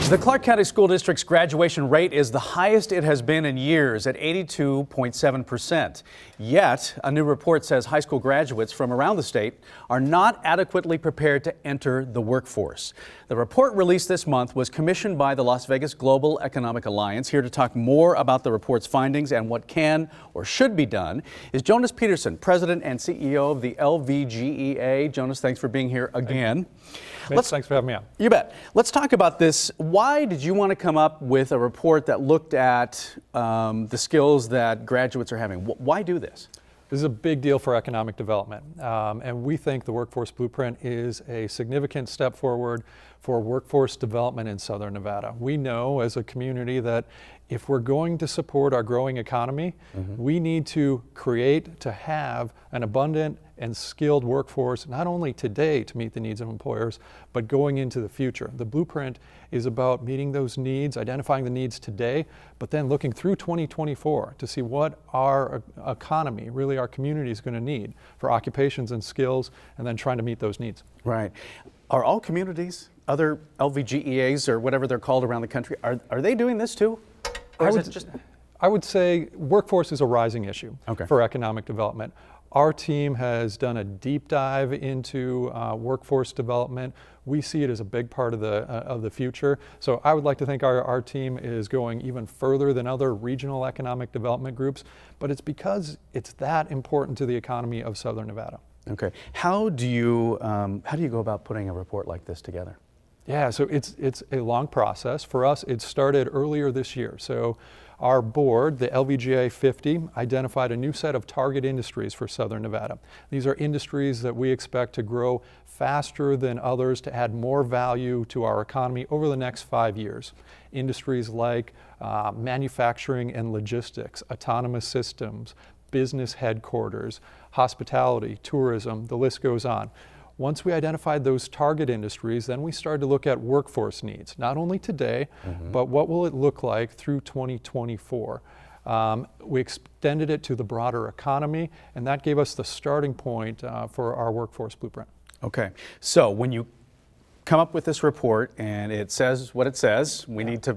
The Clark County School District's graduation rate is the highest it has been in years at 82.7%. Yet, a new report says high school graduates from around the state are not adequately prepared to enter the workforce. The report released this month was commissioned by the Las Vegas Global Economic Alliance. Here to talk more about the report's findings and what can or should be done is Jonas Peterson, President and CEO of the LVGEA. Jonas, thanks for being here again. Mitch, thanks for having me on. You bet. Let's talk about this. Why did you want to come up with a report that looked at the skills that graduates are having? Why do this? This is a big deal for economic development, and we think the Workforce Blueprint is a significant step forward for workforce development in Southern Nevada. We know as a community that if we're going to support our growing economy, we need to have an abundant and skilled workforce, not only today to meet the needs of employers, but going into the future. The blueprint is about meeting those needs, identifying the needs today, but then looking through 2024 to see what our economy, really our community, is going to need for occupations and skills, and then trying to meet those needs. Right. Are all communities, other LVGEAs or whatever they're called around the country, are they doing this too? Or is it just... I would say workforce is a rising issue for economic development. Our team has done a deep dive into workforce development. We see it as a big part of the future. So I would like to think our team is going even further than other regional economic development groups, but it's because it's that important to the economy of Southern Nevada. Okay. How do you go about putting a report like this together? Yeah, so it's a long process. For us, it started earlier this year. So our board, the LVGA 50, identified a new set of target industries for Southern Nevada. These are industries that we expect to grow faster than others to add more value to our economy over the next 5 years. Industries like manufacturing and logistics, autonomous systems, business headquarters, hospitality, tourism, the list goes on. Once we identified those target industries, then we started to look at workforce needs, not only today, but what will it look like through 2024. We extended it to the broader economy, and that gave us the starting point for our workforce blueprint. Okay, so when you come up with this report and it says what it says, we need to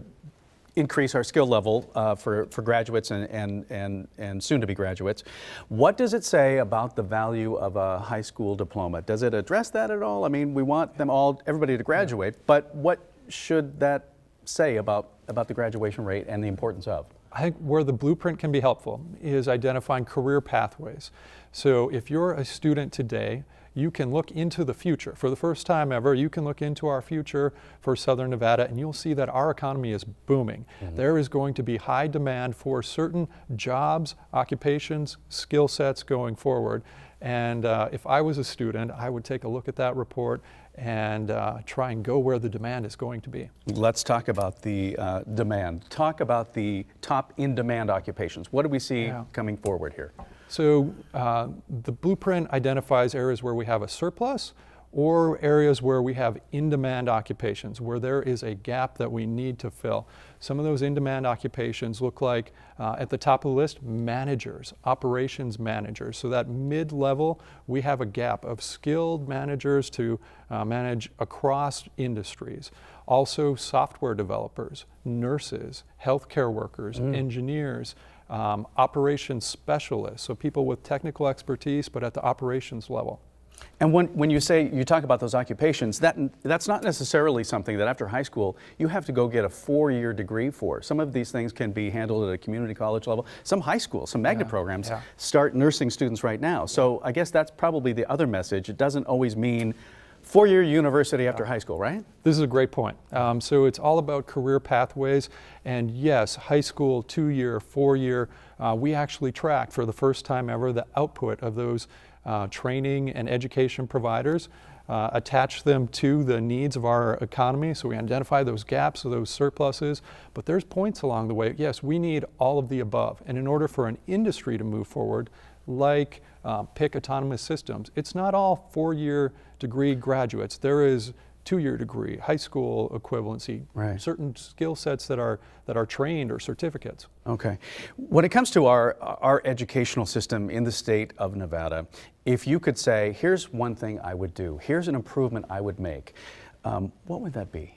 increase our skill level for graduates and soon-to-be graduates. What does it say about the value of a high school diploma? Does it address that at all? I mean, we want everybody to graduate, but what should that say about the graduation rate and the importance of? I think where the blueprint can be helpful is identifying career pathways. So if you're a student today, you can look into the future. For the first time ever, you can look into our future for Southern Nevada, and you'll see that our economy is booming. There is going to be high demand for certain jobs, occupations, skill sets going forward. And if I was a student, I would take a look at that report and try and go where the demand is going to be. Let's talk about the demand. Talk about the top in-demand occupations. What do we see coming forward here? So the blueprint identifies areas where we have a surplus or areas where we have in-demand occupations, where there is a gap that we need to fill. Some of those in-demand occupations look like, at the top of the list, managers, operations managers. So that mid-level, we have a gap of skilled managers to manage across industries. Also software developers, nurses, healthcare workers, engineers, operations specialists, so people with technical expertise but at the operations level. And when you talk about those occupations, that's not necessarily something that after high school you have to go get a 4-year degree for. Some of these things can be handled at a community college level. Some high schools, some magnet programs start nursing students right now. So I guess that's probably the other message. It doesn't always mean 4-year university after high school, right? This is a great point. So it's all about career pathways, and yes, high school, 2-year, 4-year, we actually track for the first time ever the output of those training and education providers, attach them to the needs of our economy, so we identify those gaps or those surpluses, but there's points along the way. Yes, we need all of the above, and in order for an industry to move forward, like pick autonomous systems, it's not all 4-year degree graduates. There is 2-year degree, high school equivalency, certain skill sets that are trained or certificates. Okay. When it comes to our educational system in the state of Nevada, if you could say, here's one thing I would do, here's an improvement I would make, what would that be?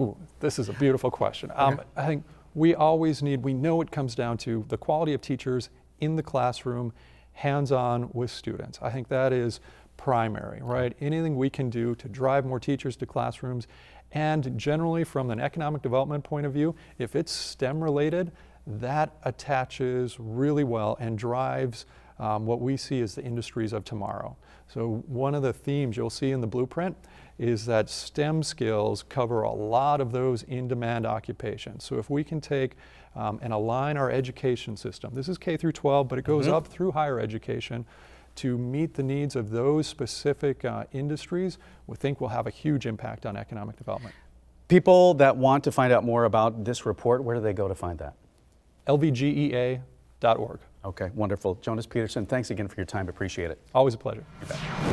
Ooh, this is a beautiful question. I think we know it comes down to the quality of teachers in the classroom, hands-on with students. I think that is primary, right? Anything we can do to drive more teachers to classrooms, and generally from an economic development point of view, if it's STEM related, that attaches really well and drives what we see as the industries of tomorrow. So one of the themes you'll see in the blueprint is that STEM skills cover a lot of those in-demand occupations. So if we can take and align our education system, this is K through 12, but it goes up through higher education, to meet the needs of those specific industries, we think will have a huge impact on economic development. People that want to find out more about this report, where do they go to find that? lvgea.org. Okay, wonderful. Jonas Peterson, thanks again for your time. Appreciate it. Always a pleasure. You bet.